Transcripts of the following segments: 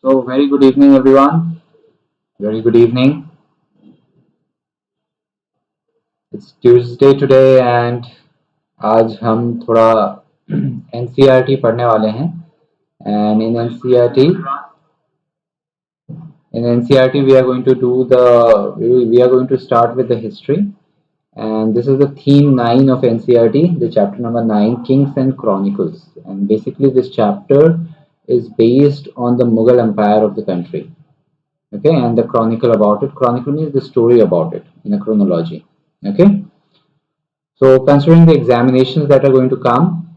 So, very good evening, everyone. Very good evening. It's Tuesday today, and आज हम थोड़ा NCERT पढ़ने वाले हैं. And in NCERT we are going to we are going to start with the history. And this is the theme 9 of NCERT, the chapter number 9, Kings and Chronicles. And basically, this chapter is based on the Mughal Empire of the country. Okay, and the chronicle about it. Chronicle means the story about it in a chronology. Okay, so considering the examinations that are going to come,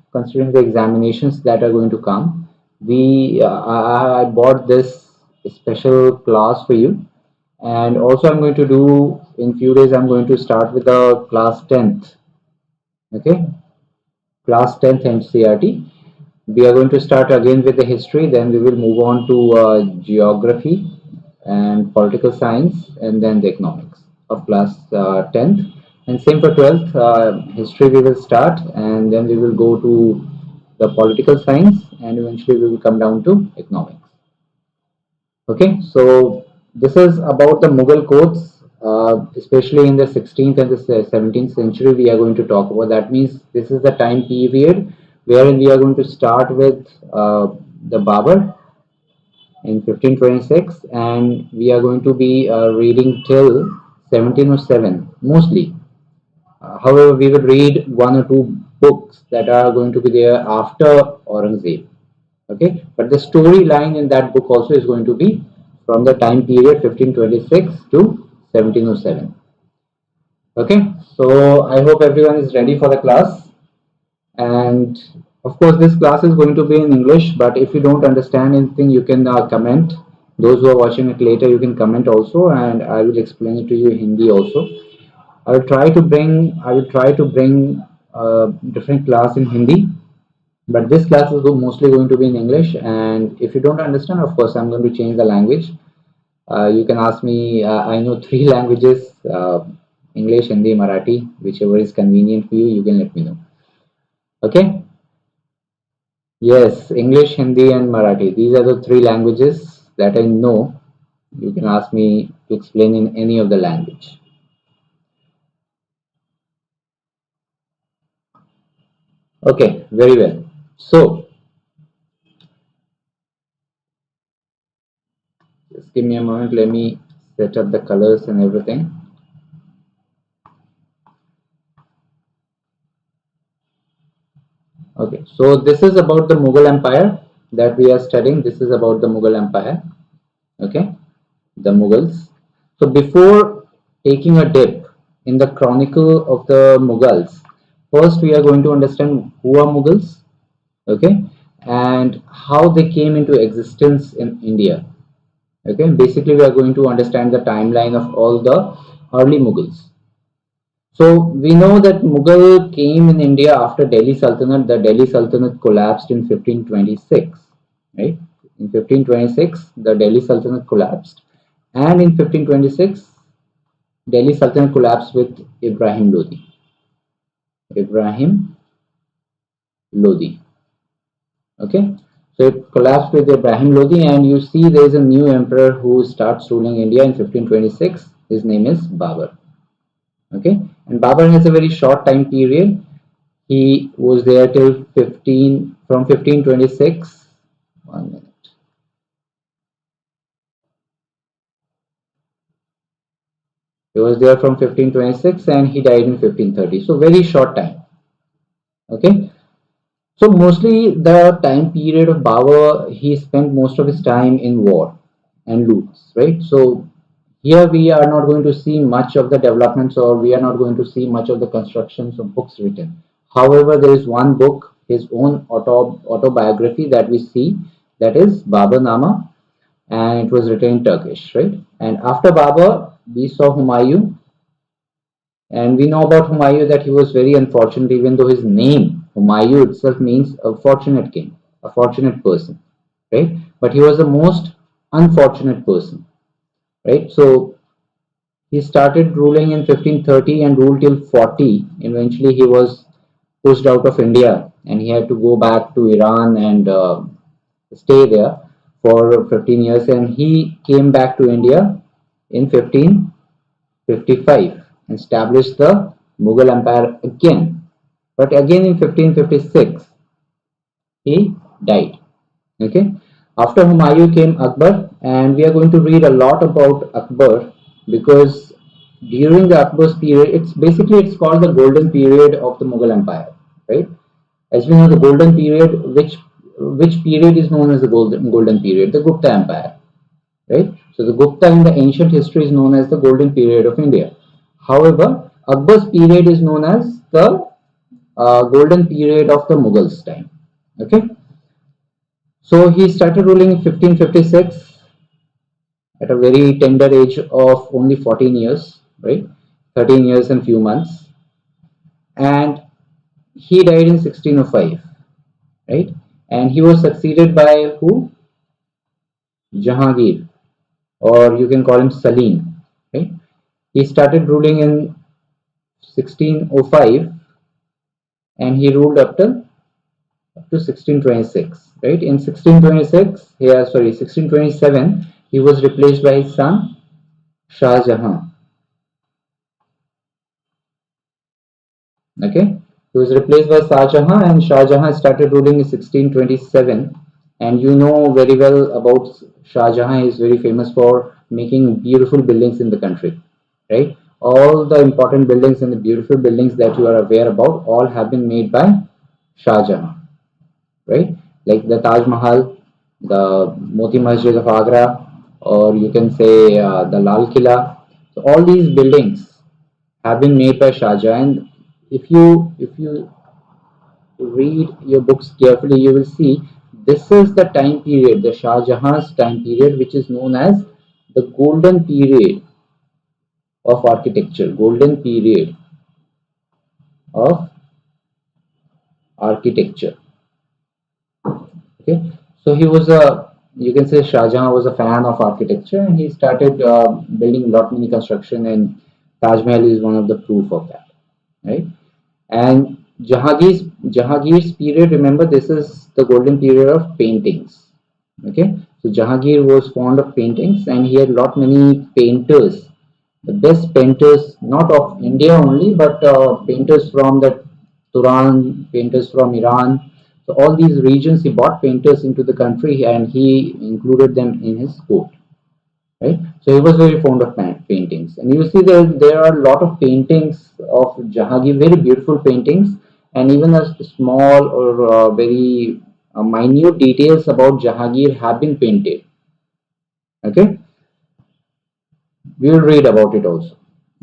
I bought this special class for you. And also I'm going to do, in few days, I'm going to start with the class 10th. Okay, class 10th NCERT. We are going to start again with the history, then we will move on to geography and political science, and then the economics of class 10th. And same for 12th, history we will start, and then we will go to the political science, and eventually we will come down to economics. Okay, so this is about the Mughal courts, especially in the 16th and the 17th century we are going to talk about. That means this is the time period wherein we are going to start with the Babur in 1526, and we are going to be reading till 1707 mostly. However, we will read one or two books that are going to be there after Aurangzeb. Okay, but the storyline in that book also is going to be from the time period 1526 to 1707. Okay, so I hope everyone is ready for the class. And of course, this class is going to be in English, but if you don't understand anything, you can comment. Those who are watching it later, you can comment also, and I will explain it to you in Hindi also. I will try to bring different class in Hindi, but this class is mostly going to be in English. And if you don't understand, of course, I'm going to change the language. You can ask me. I know 3 languages: English, Hindi, Marathi. Whichever is convenient for you, you can let me know. Okay. Yes, English, Hindi, and Marathi. These are the 3 languages that I know. You can ask me to explain in any of the language. Okay, very well. So, just give me a moment. Let me set up the colors and everything. Okay, so this is about the Mughal Empire that we are studying. This is about the Mughal Empire. Okay, the Mughals. So before taking a dip in the chronicle of the Mughals, first we are going to understand who are Mughals, okay, and how they came into existence in India. Okay, basically we are going to understand the timeline of all the early Mughals. So we know that Mughal came in India after Delhi Sultanate. The Delhi Sultanate collapsed in 1526, right? In 1526, the Delhi Sultanate collapsed, and in 1526, Delhi Sultanate collapsed with Ibrahim Lodi. Okay, so it collapsed with Ibrahim Lodi, and you see there is a new emperor who starts ruling India in 1526. His name is Babur. Okay, and Babur has a very short time period. He was there till from 1526. 1 minute. He was there from 1526 and he died in 1530. So very short time. Okay. So mostly the time period of Babur, he spent most of his time in war and loots, right? So here we are not going to see much of the developments, or we are not going to see much of the constructions of books written. However, there is one book, his own autobiography that we see, that is Babur Nama, and it was written in Turkish, right? And after Babur, we saw Humayun, and we know about Humayun that he was very unfortunate, even though his name Humayun itself means a fortunate king, a fortunate person, right? But he was the most unfortunate person, right? So he started ruling in 1530 and ruled till 40. Eventually, he was pushed out of India and he had to go back to Iran and stay there. for 15 years, and he came back to India in 1555 and established the Mughal Empire again. But again in 1556 he died. Okay. After Humayun came Akbar, and we are going to read a lot about Akbar because during the Akbar's period, it's called the golden period of the Mughal Empire, right? As we know, the golden period, which period is known as the golden period, the Gupta Empire, right? So the Gupta in the ancient history is known as the golden period of India. However, Akbar's period is known as the golden period of the Mughals time. Okay, so he started ruling in 1556 at a very tender age of only 14 years, right? 13 years and few months, and he died in 1605, right? And he was succeeded by who? Jahangir, or you can call him Salim, right? He started ruling in 1605 and he ruled up to 1626, right? In 1626, 1627, he was replaced by his son Shah Jahan. Okay, he was replaced by Shah Jahan, and Shah Jahan started ruling in 1627. And you know very well about Shah Jahan. He is very famous for making beautiful buildings in the country, right? All the important buildings and the beautiful buildings that you are aware about all have been made by Shah Jahan, right? Like the Taj Mahal, the Moti Masjid of Agra, or you can say the Lal Killa. So all these buildings have been made by Shah Jahan. If you read your books carefully, you will see this is the time period, the Shah Jahan's time period, which is known as the golden period of architecture. Golden period of architecture. Okay, so he was a, you can say Shah Jahan was a fan of architecture, and he started building lot many construction, and Taj Mahal is one of the proof of that, right? And Jahangir's period, remember, this is the golden period of paintings. Okay, so Jahangir was fond of paintings, and he had lot many painters, the best painters, not of India only, but painters from the Turan, painters from Iran. So all these regions, he brought painters into the country, and he included them in his court, right? So he was very fond of paintings, and you see there are a lot of paintings of Jahangir, very beautiful paintings, and even a small or very minute details about Jahangir have been painted. Okay, we will read about it also.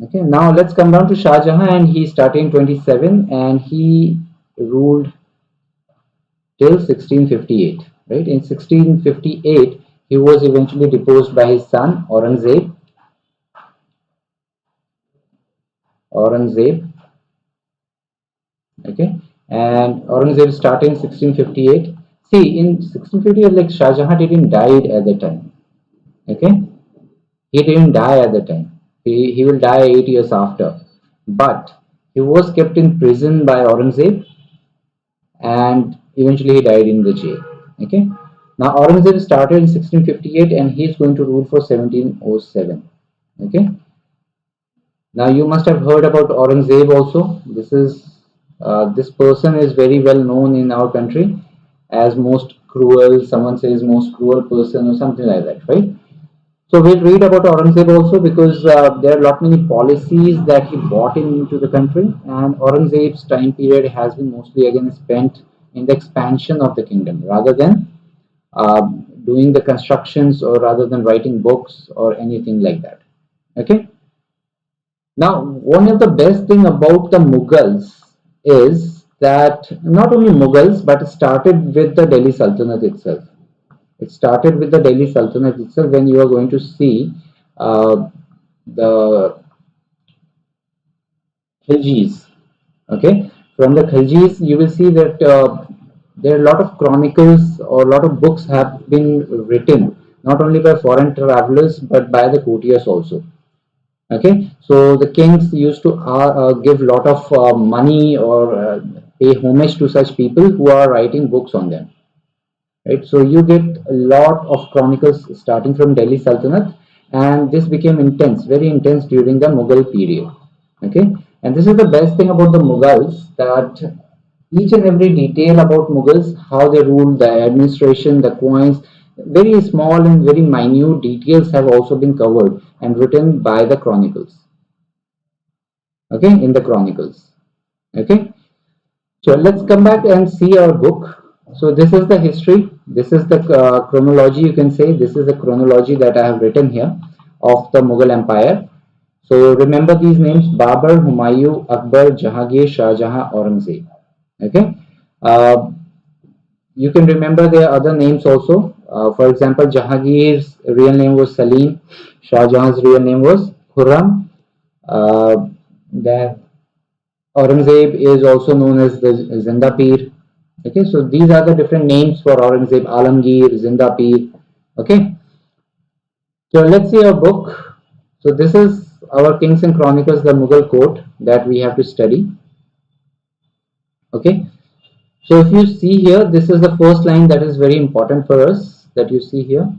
Okay, now let's come down to Shah Jahan, and he started in 27, and he ruled till 1658. Right, in 1658, he was eventually deposed by his son Aurangzeb. Aurangzeb. Okay, and Aurangzeb started in 1658. See, in 1658, like Shah Jahan didn't died at the time. Okay, he didn't die at the time. He will die 8 years after. But he was kept in prison by Aurangzeb, and eventually he died in the jail. Okay. Now Aurangzeb started in 1658, and he is going to rule for 1707. Okay. Now you must have heard about Aurangzeb also. This person is very well known in our country as most cruel. Someone says most cruel person or something like that, right? So we'll read about Aurangzeb also because there are lot many policies that he brought into the country, and Aurangzeb's time period has been mostly again spent in the expansion of the kingdom rather than doing the constructions or rather than writing books or anything like that. Okay. Now, one of the best thing about the Mughals is that not only Mughals, but it started with the Delhi Sultanate itself. It started with the Delhi Sultanate itself. When you are going to see the Khiljis, okay, from the Khiljis, you will see that there are a lot of chronicles or a lot of books have been written, not only by foreign travelers but by the courtiers also. Okay, so the kings used to give lot of money or pay homage to such people who are writing books on them. right? So you get a lot of chronicles starting from Delhi Sultanate, and this became intense, very intense during the Mughal period. Okay, and this is the best thing about the Mughals, that each and every detail about Mughals, how they ruled, the administration, the coins, very small and very minute details have also been covered and written by the chronicles. Okay, in the chronicles. Okay, so let's come back and see our book. So this is the history. This is the chronology. You can say this is the chronology that I have written here of the Mughal Empire. So remember these names: Babur, Humayun, Akbar, Jahangir, Shah Jahan, Aurangzeb. Okay. Uh, you can remember their other names also. For example, Jahangir's real name was Salim. Shah Jahan's real name was Khurram. Uh, then Aurangzeb is also known as the Zinda Pir. Okay, so these are the different names for Aurangzeb: Alamgir, Zinda Pir. Okay, so let's see our book. So this is our Kings and Chronicles, the Mughal court that we have to study. Okay, so if you see here, this is the first line that is very important for us, that you see here.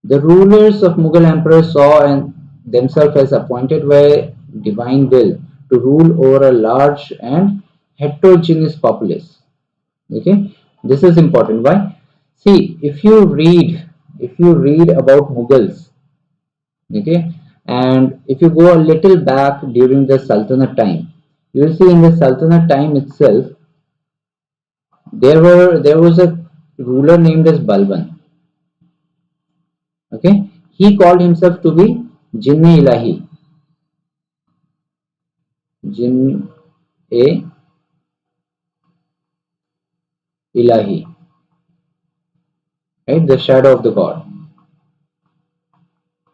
The rulers of Mughal emperors saw and themselves as appointed by divine will to rule over a large and heterogeneous populace. Okay, this is important. Why? See, if you read about Mughals, okay, and if you go a little back during the Sultanate time, you will see in the Sultanate time itself there was a ruler named as Balban. Okay, he called himself to be Jinni Ilahi, Jinn A Ilahi, right? The shadow of the god,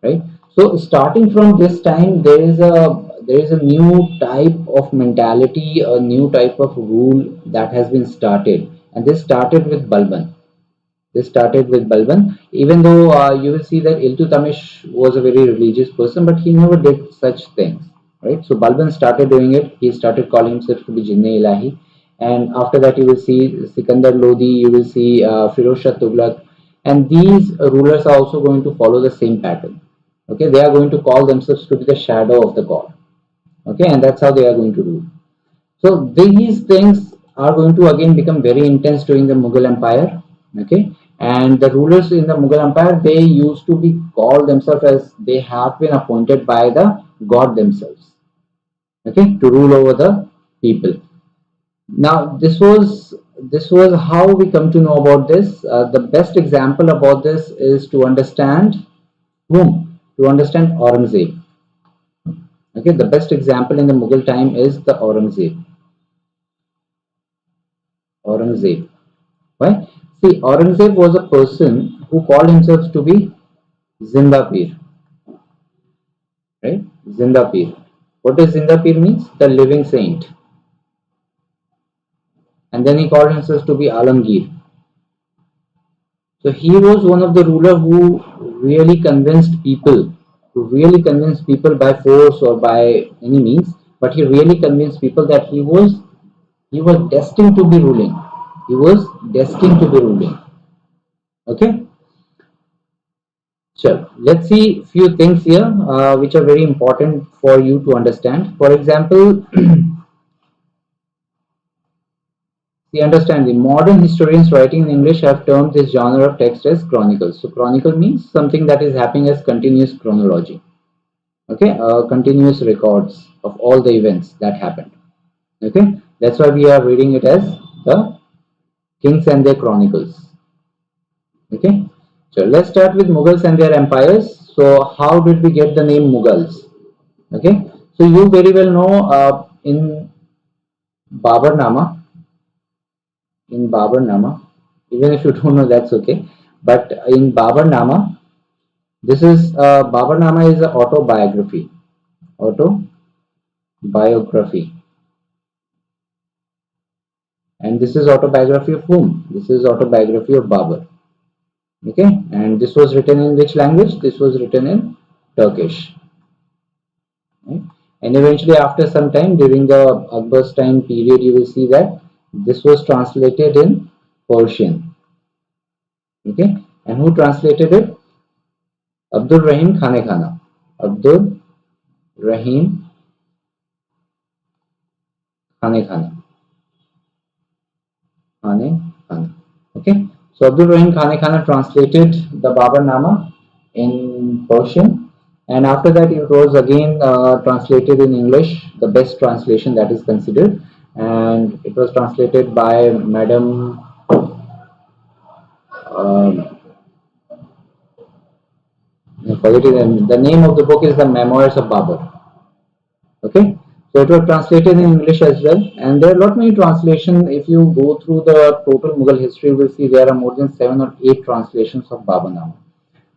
right? So starting from this time, there is a new type of mentality, a new type of rule that has been started, and this started with Balban. This started with Balban, even though you will see that Iltutamish was a very religious person, but he never did such things, right? So Balban started doing it. He started calling himself to be Jinne Ilahi, and after that you will see Sikandar Lodi, you will see Firoz Shah Tughlaq, and these rulers are also going to follow the same pattern. Okay, they are going to call themselves to be the shadow of the god. Okay, and that's how they are going to rule. So these things are going to again become very intense during the Mughal Empire. Okay, and the rulers in the Mughal Empire, they used to be called themselves as they have been appointed by the god themselves. Okay, to rule over the people. Now this was how we come to know about this. The best example about this is to understand whom? To understand Aurangzeb. Okay, the best example in the Mughal time is the Aurangzeb. Aurangzeb. Why? See, Aurangzeb was a person who called himself to be Zinda Pir, right? Zinda Pir. What does Zinda Pir means? The living saint. And then he called himself to be Alamgir. So he was one of the ruler who really convinced people, by force or by any means, but he really convinced people that he was destined to be ruling. He was destined to be ruling. Okay. Sure. Let's see few things here which are very important for you to understand. For example, see, understand the modern historians writing in English have termed this genre of text as chronicles. So chronicle means something that is happening as continuous chronology. Okay, continuous records of all the events that happened. Okay, that's why we are reading it as the kings and their chronicles. Okay, so let's start with Mughals and their empires. So how did we get the name Mughals? Okay, so you very well know in Babarnama, even if you don't know, that's okay. But in Babarnama, Babarnama is an autobiography, and this is autobiography of whom? This is autobiography of Babur. Okay, and this was written in which language? This was written in Turkish. Right? And eventually, after some time during the Akbar's time period, you will see that this was translated in Persian. Okay, and who translated it? Abdul Rahim Khane Khana. Abdul Rahim Khane Khana. Khane Khana. Okay, so Abdul Rahim Khane Khana translated the Babarnama in Persian, and after that it was again translated in English, the best translation that is considered, and it was translated by Madam. Um, I forget it, the name of the book is the Memoirs of Babur. Okay, so it was translated in English as well, and there are lot many translations. If you go through the total Mughal history, you will see there are more than 7 or 8 translations of Babarnama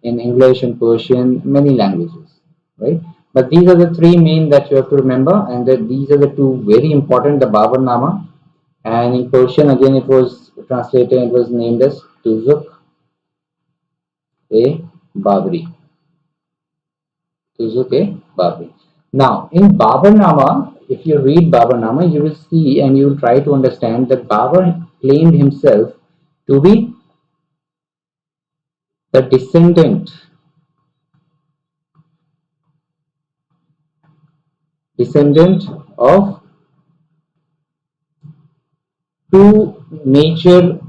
in English and Persian, many languages, right? But these are the three main that you have to remember, and that these are the two very important, the Babarnama, and in Persian again it was translated, it was named as Tuzuk e Babri. Tuzuk e Babri. Now, in Babarnama, if you read Babarnama, you will see and you will try to understand that Babur claimed himself to be the descendant of two major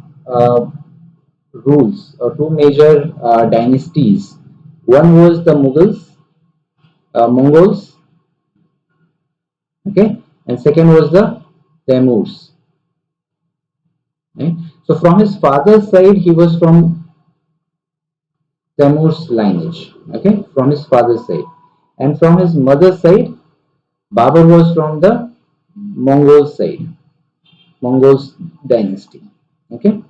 rules or two major dynasties. One was the Mongols, okay, and second was the Taimurs. Right? So from his father's side, he was from Taimur's lineage, okay, from his father's side, and from his mother's side, Babur was from the Mongol side, Mongols dynasty, okay.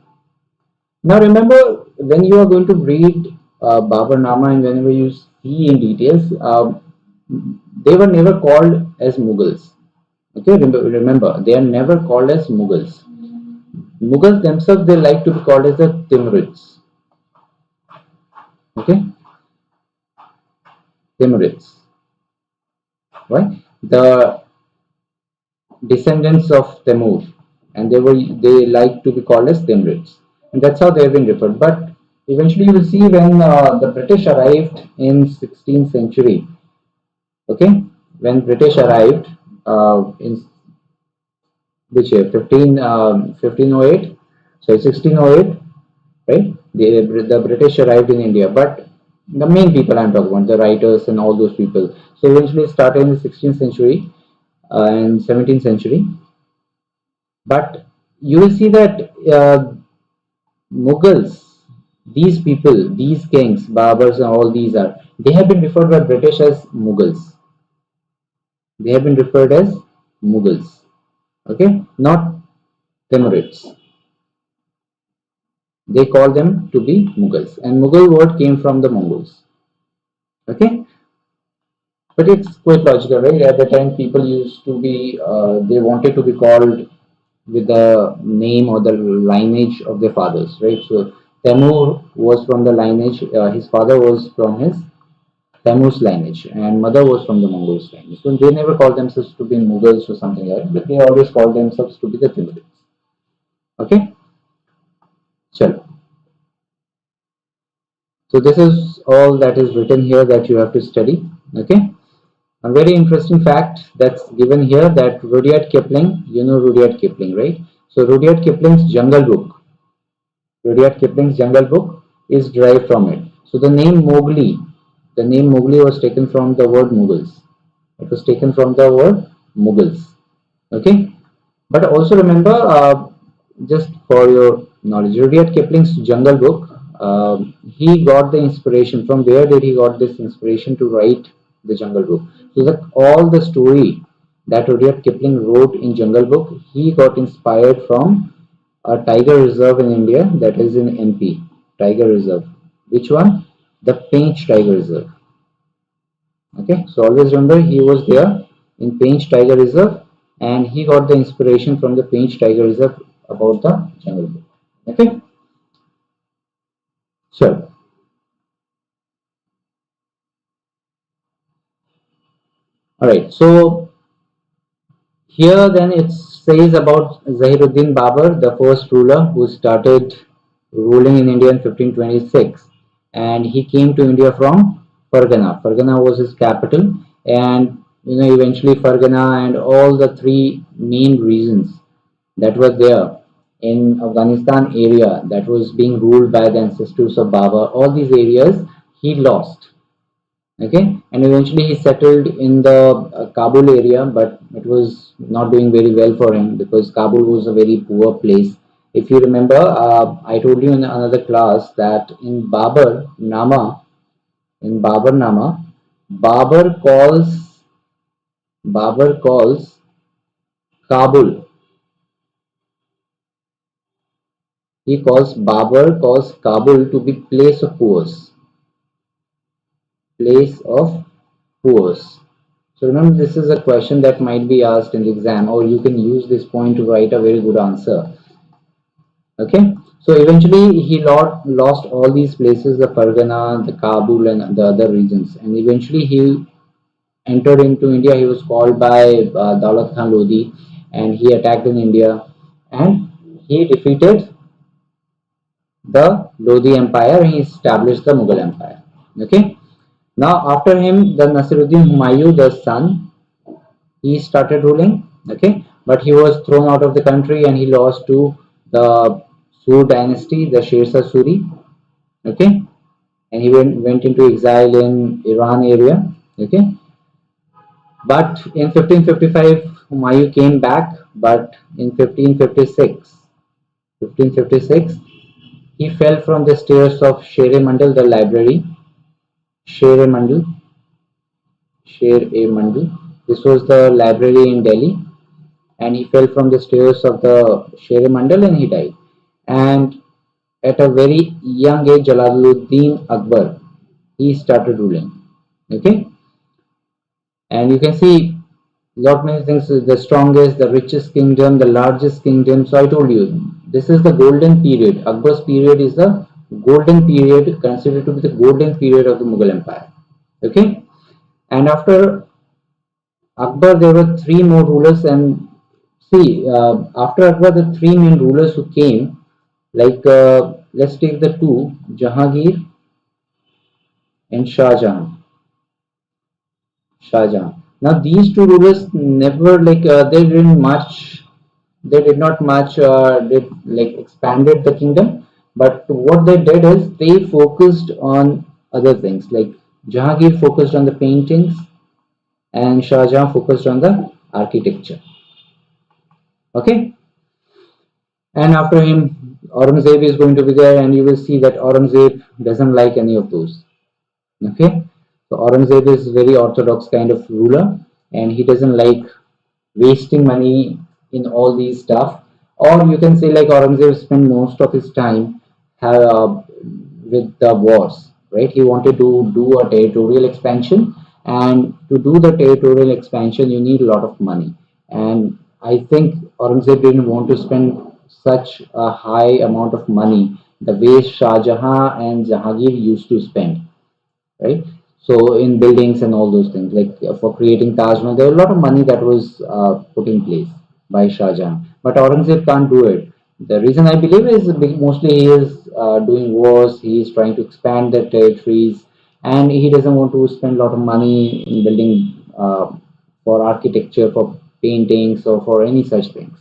Now remember, when you are going to read Babarnama and whenever you see in details, they were never called as Mughals. Okay, remember, they are never called as Mughals. Mughals themselves, they like to be called as the Timurids. Okay, Timurids. Right? The descendants of Timur, and they like to be called as Timurids, and that's how they have been referred. But eventually, you will see when the British arrived in 16th century. Okay, when British arrived in which year 1508, sorry 1608, right? The British arrived in India, but the main people I'm talking about, the writers and all those people. So eventually it started in the 16th century and 17th century. But you will see that Mughals, these people, these kings, Baburs and all these they have been referred by British as Mughals. They have been referred as Mughals. Okay, not Timurids. They call them to be Mughals, and Mughal word came from the Mongols. Okay, but it's quite logical, right? At the time, people used to be, they wanted to be called with the name or the lineage of their fathers, right? So Temur was from the lineage, his father was from his Temur's lineage, and mother was from the Mongols lineage. So they never called themselves to be Mughals or something like that, but they always called themselves to be the Timurids. Okay, chalo. So this is all that is written here that you have to study. Okay. A very interesting fact that's given here that Rudyard Kipling, you know Rudyard Kipling, right? So Rudyard Kipling's Jungle Book is derived from it. So the name Mowgli was taken from the word Mughals. It was taken from the word Mughals. Okay, but also remember, just for your knowledge, Rudyard Kipling's Jungle Book, he got the inspiration from where did he got this inspiration to write the Jungle Book? So that all the story that Rudyard Kipling wrote in Jungle Book, he got inspired from a tiger reserve in India that is in MP, tiger reserve. Which one? The Painch Tiger Reserve. Okay, so always remember he was there in Painch Tiger Reserve, and he got the inspiration from the Painch Tiger Reserve about the Jungle Book. Okay, so all right, so here then it says about Zahiruddin Babur, the first ruler who started ruling in India in 1526, and he came to India from Fargana. Fargana was his capital, and eventually Fargana and all the three main regions that were there in Afghanistan area that was being ruled by the ancestors of Babur. All these areas he lost. Okay, and eventually he settled in the Kabul area, but it was not doing very well for him because Kabul was a very poor place. If you remember, I told you in another class that in Babur Nama, Babur calls Babur calls Kabul. Babur calls Kabul to be place of poors. So remember, this is a question that might be asked in the exam, or you can use this point to write a very good answer. Okay, so eventually he lost all these places, the Fargana, the Kabul, and the other regions, and eventually he entered into India. He was called by Daulat Khan Lodi, and he attacked in India, and he defeated the Lodi Empire, and he established the Mughal Empire. Okay, now after him, the Nasiruddin Humayun, the son, he started ruling. Okay, but he was thrown out of the country, and he lost to the Sur dynasty, the Sher Shah Suri. Okay, and he went into exile in Iran area. Okay, but in 1555 Humayun came back, but in 1556 he fell from the stairs of Sher Mandal, the library. Sher Mandal, Sher-e-Mandal. This was the library in Delhi, and he fell from the stairs of the Sher Mandal and he died. And at a very young age, Jalaluddin Akbar, he started ruling. Okay, and you can see lot many things. The strongest, the richest kingdom, the largest kingdom. So I told you, this is the golden period. Akbar's period is the golden period, considered to be the golden period of the Mughal Empire. Okay, and after Akbar, there were three more rulers, and see, after Akbar, the three main rulers who came, like let's take the two, Jahangir and Shah Jahan. Shah Jahan. Now these two rulers never they did not much did like expanded the kingdom, but what they did is they focused on other things. Like Jahangir focused on the paintings, and Shah Jahan focused on the architecture. Okay, and after him, Aurangzeb is going to be there, and you will see that Aurangzeb doesn't like any of those. Okay, so Aurangzeb is very orthodox kind of ruler, and he doesn't like wasting money in all these stuff. Or you can say like Aurangzeb spent most of his time with the wars, right? He wanted to do a territorial expansion, and to do the territorial expansion, you need a lot of money. And I think Aurangzeb didn't want to spend such a high amount of money the way Shah Jahan and Jahangir used to spend, right? So in buildings and all those things, like for creating Taj Mahal, there was a lot of money that was put in place by Shah Jahan. But Aurangzeb can't do it. The reason I believe is mostly he is doing wars, he is trying to expand the territories, and he doesn't want to spend a lot of money in building for architecture, for paintings, or for any such things,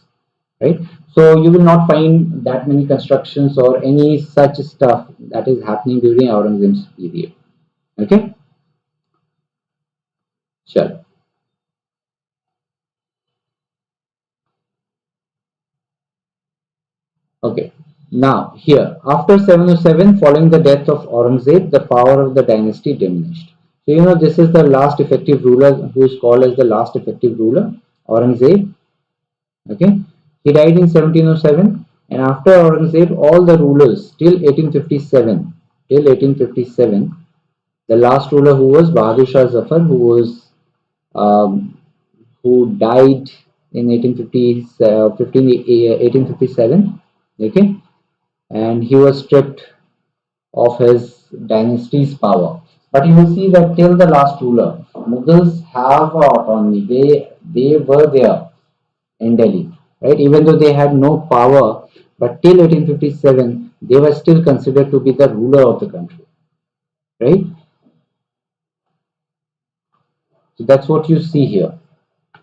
right? So you will not find that many constructions or any such stuff that is happening during Aurangzeb's period. Okay, sure. Okay. Now, here, after 707, following the death of Aurangzeb, the power of the dynasty diminished. So, this is the last effective ruler who is called as the last effective ruler, Aurangzeb. Okay. He died in 1707, and after Aurangzeb, all the rulers till 1857, the last ruler who was Bahadur Shah Zafar, um, who died in 1857. Okay, and he was stripped of his dynasty's power. But you will see that till the last ruler, Mughals have autonomy. They were there in Delhi, right? Even though they had no power, but till 1857, they were still considered to be the ruler of the country, right? So that's what you see here.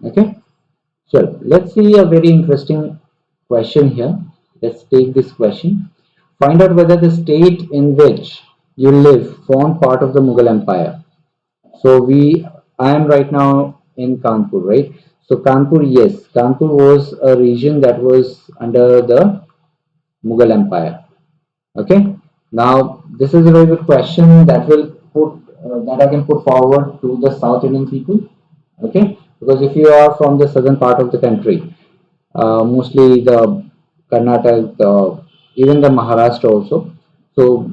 Okay, so let's see a very interesting question here. Let's take this question. Find out whether the state in which you live formed part of the Mughal Empire. So I am right now in Kanpur, right? So Kanpur, yes, Kanpur was a region that was under the Mughal Empire. Okay. Now this is a very good question that will put that I can put forward to the South Indian people. Okay, because if you are from the southern part of the country, mostly the Karnataka, even the Maharashtra also. So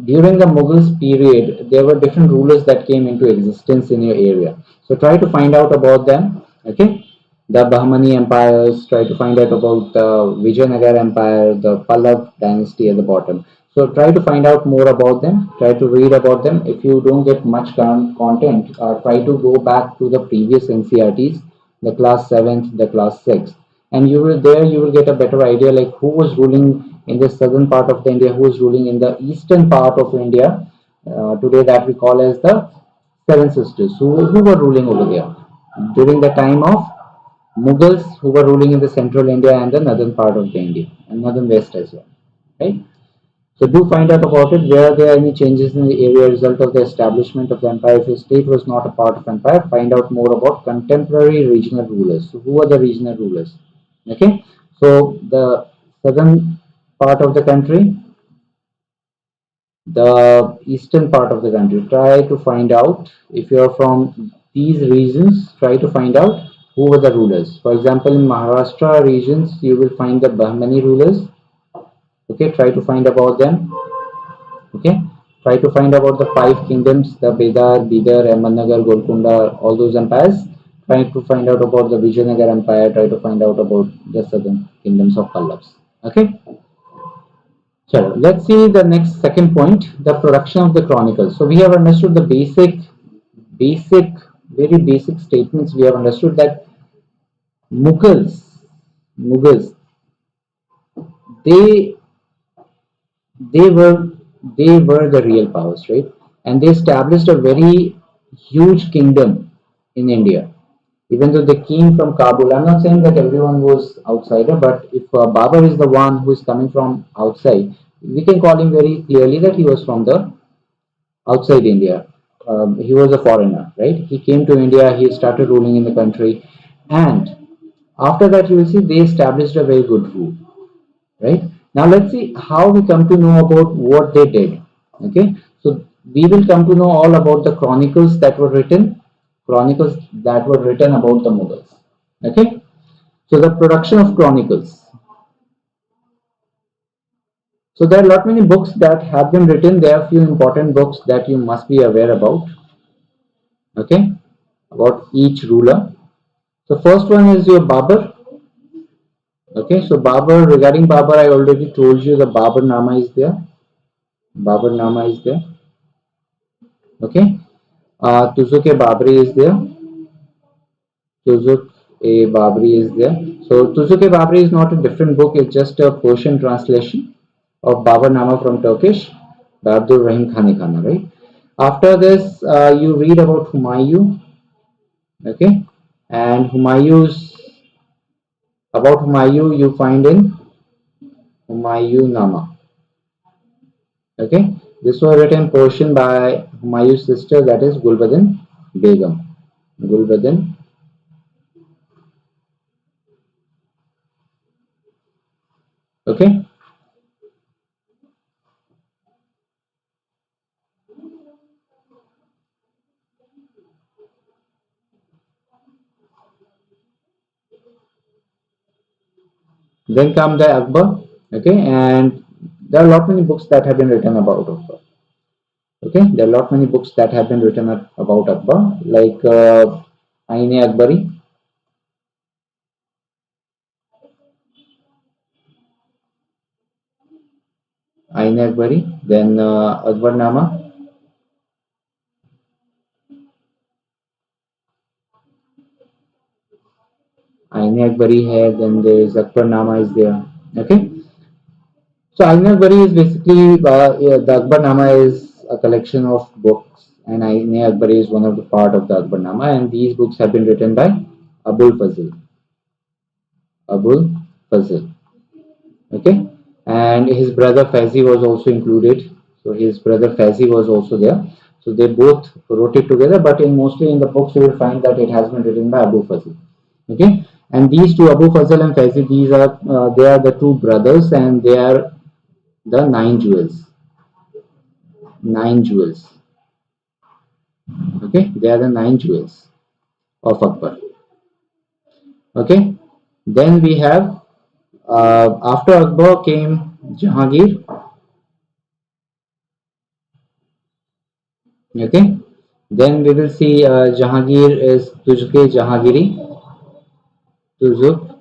during the Mughals period, there were different rulers that came into existence in your area. So try to find out about them. Okay, the Bahmani empires. Try to find out about the Vijayanagar Empire, the Pallav dynasty at the bottom. So try to find out more about them. Try to read about them. If you don't get much content, try to go back to the previous NCERTs, the class 7th, the class 6th, and you will get a better idea like who was ruling in the southern part of the India, who was ruling in the eastern part of India, today that we call as the Seven Sisters, who were ruling over there during the time of Mughals, who were ruling in the central India and the northern part of the India and northern west as well, right? So do find out about it. Were there any changes in the area result of the establishment of the empire? If your state was not a part of empire, find out more about contemporary regional rulers. So who are the regional rulers? Okay. So the southern part of the country, the eastern part of the country. Try to find out if you are from these regions. Try to find out who were the rulers. For example, in Maharashtra regions, you will find the Bahmani rulers. Okay, try to find about them. Okay, try to find about the five kingdoms, the Bedar, Bidar, Ahmednagar, Golconda, all those empires. Try to find out about the Vijayanagar Empire. Try to find out about the southern kingdoms of Pallavs. Okay, so let's see the next second point, the production of the chronicles. So we have understood the basic, very basic statements. We have understood that Mughals, Mughals, they they were they were the real powers, right? And they established a very huge kingdom in India. Even though they came from Kabul, I'm not saying that everyone was outsider, but if Babur is the one who is coming from outside, we can call him very clearly that he was from the outside India. He was a foreigner, right? He came to India, he started ruling in the country, and after that, you will see they established a very good rule, right? Now let's see how we come to know about what they did. Okay, so we will come to know all about the chronicles that were written about the Mughals. Okay, so the production of chronicles. So there are a lot many books that have been written. There are a few important books that you must be aware about. Okay, about each ruler. So first one is your Babur. Okay, so Babur, regarding Babur, I already told you the Babur Nama is there. Babur Nama is there. Okay, Tuzuk-e Babri is there. Tuzuk-e Babri is there. So Tuzuk-e Babri is not a different book. It's just a Persian translation of Babur Nama from Turkish by Abdul Rahim Khani Khana, right? After this, you read about Humayun. Okay, and Humayun you find in Humayun Nama. Okay, this was written Persian by Humayun's sister, that is Gulbadan Begum. Gulbadan. Okay, then come the Akbar. Okay, and there are a lot many books that have been written about Akbar. Okay, there are a lot many books that have been written about Akbar, like Aine Akbari, Aine Akbari, then Akbar Nama, Aine Akbari hai, then there is Akbar Nama is there. Okay, So Ain Akbari is basically the Akbarnama is a collection of books, and Ain Akbari is one of the part of the Akbarnama, and these books have been written by Abul Fazl. Abul Fazl. Okay, and his brother Faizi was also included. So his brother Faizi was also there. So they both wrote it together, but in mostly in the books you will find that it has been written by Abu Fazl. Okay, and these two, Abu Fazl and Faizi, these are they are the two brothers, and they are the nine jewels. Nine jewels. Okay, they are the nine jewels of Akbar. Okay, then we have after Akbar came Jahangir. Okay, then we will see Jahangir is Tujke Jahangiri, Tuzuk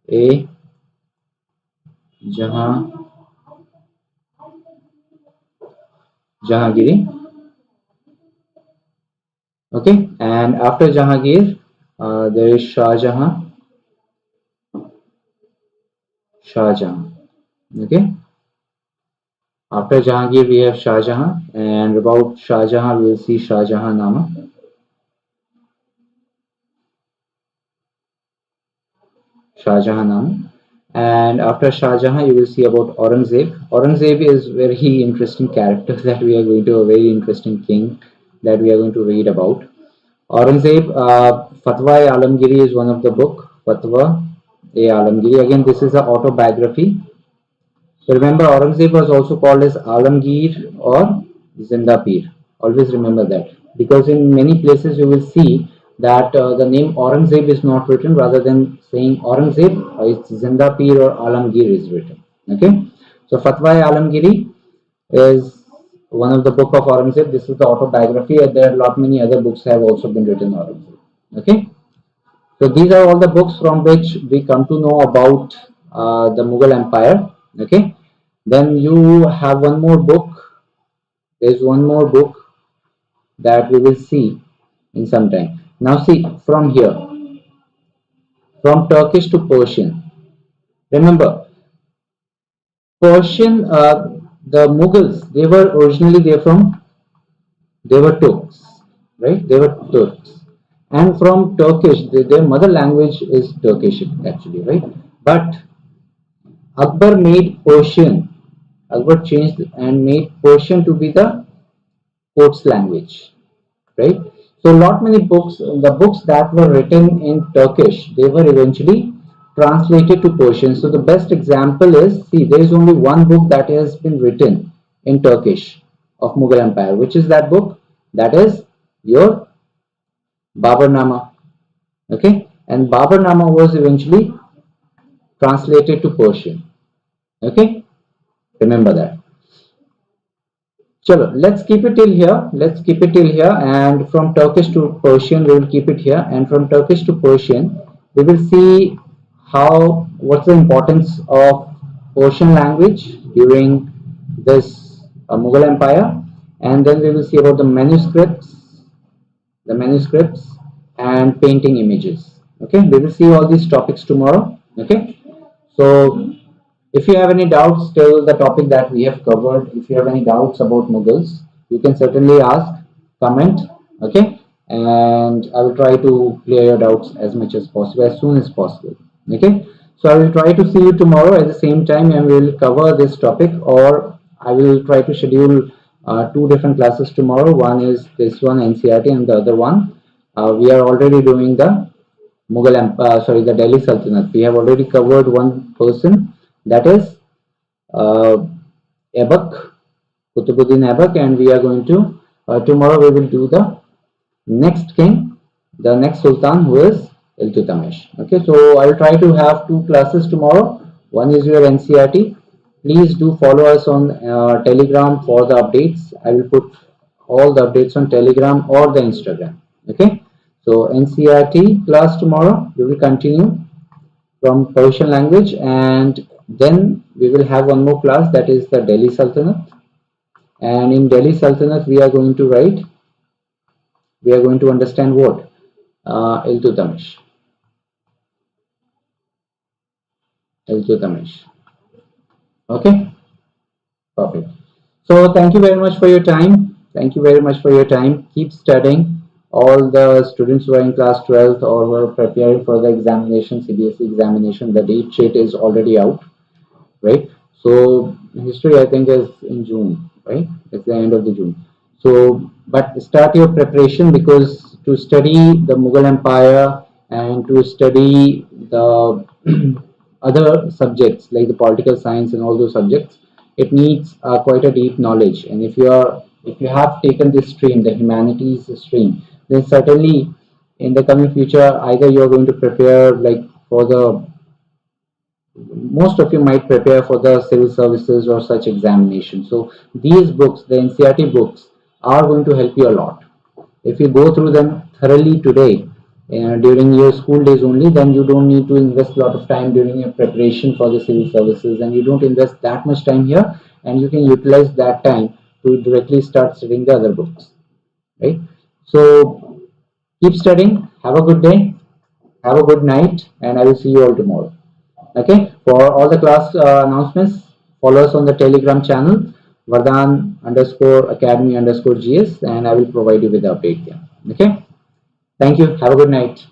A Jahan Jahangiri. Okay, and after Jahangir, there is Shah Jahan, Shah Jahan. Okay, after Jahangir we have Shah Jahan, and about Shah Jahan we will see Shah Jahan Nama, Shah Jahan Nama. And after Shah Jahan, you will see about Aurangzeb. Aurangzeb is very interesting character that we are going to, a very interesting king that we are going to read about. Aurangzeb, Fatwa-e Alamgiri is one of the book. Fatwa-e Alamgiri. Again, this is an autobiography. So remember, Aurangzeb was also called as Alamgir or Zinda Pir. Always remember that, because in many places you will see that the name Aurangzeb is not written. Rather than saying Aurangzeb, it's Zinda Pir or Alamgir is written. Okay. So Fatwa-e Alamgiri is one of the book of Aurangzeb. This is the autobiography, and there are a lot many other books have also been written on Aurangzeb. Okay, so these are all the books from which we come to know about the Mughal Empire. Okay, then you have one more book. There is one more book that we will see in some time. Now see from here, from Turkish to Persian. Remember, Persian, the Mughals, they were originally there from, they were Turks, right? They were Turks. And from Turkish, their mother language is Turkish actually, right? But Akbar made Persian, Akbar changed and made Persian to be the court's language, right? So lot many books, the books that were written in Turkish, they were eventually translated to Persian. So the best example is, see, there is only one book that has been written in Turkish of Mughal Empire. Which is that book? That is your Babarnama. Okay, and Babarnama was eventually translated to Persian. Okay, remember that. Chalo, let's keep it till here. Let's keep it till here. And from Turkish to Persian, we will keep it here. And from Turkish to Persian, we will see how, what's the importance of Persian language during this Mughal Empire. And then we will see about the manuscripts and painting images. Okay, we will see all these topics tomorrow. Okay, so if you have any doubts till the topic that we have covered, if you have any doubts about Mughals, you can certainly ask, comment, okay, and I will try to clear your doubts as much as possible, as soon as possible. Okay, so I will try to see you tomorrow at the same time, and we will cover this topic, or I will try to schedule two different classes tomorrow. One is this one, NCERT, and the other one we are already doing the Mughal Empire, sorry, the Delhi Sultanate. We have already covered one person, that is uh, Ebak, Kutubuddin Ebak, and we are going to, tomorrow we will do the next king, the next Sultan, who is Iltutmish. Okay, so I will try to have two classes tomorrow. One is your NCERT. Please do follow us on Telegram for the updates. I will put all the updates on Telegram or the Instagram. Okay, so NCERT class tomorrow. We will continue from Persian language, and then we will have one more class, that is the Delhi Sultanate. And in Delhi Sultanate we are going to write, we are going to understand what? Iltutmish. Iltutamish. Okay, perfect. So thank you very much for your time. Thank you very much for your time. Keep studying. All the students who are in class 12th or were preparing for the examination, CBSE examination, the date sheet is already out, right? So history, I think, is in June, right? It's the end of the June. So, but start your preparation, because to study the Mughal Empire and to study the other subjects like the political science and all those subjects, it needs quite a deep knowledge. And if you have taken this stream, the humanities stream, then certainly in the coming future, either you are going to prepare like for the, most of you might prepare for the civil services or such examination. So these books, the NCERT books, are going to help you a lot. If you go through them thoroughly today, during your school days only, then you don't need to invest a lot of time during your preparation for the civil services, and you don't invest that much time here, and you can utilize that time to directly start studying the other books, right? So keep studying, have a good day, have a good night, and I will see you all tomorrow. Okay, for all the class announcements, follow us on the Telegram channel, Vardaan underscore Academy underscore GS, and I will provide you with the update there. Okay, thank you. Have a good night.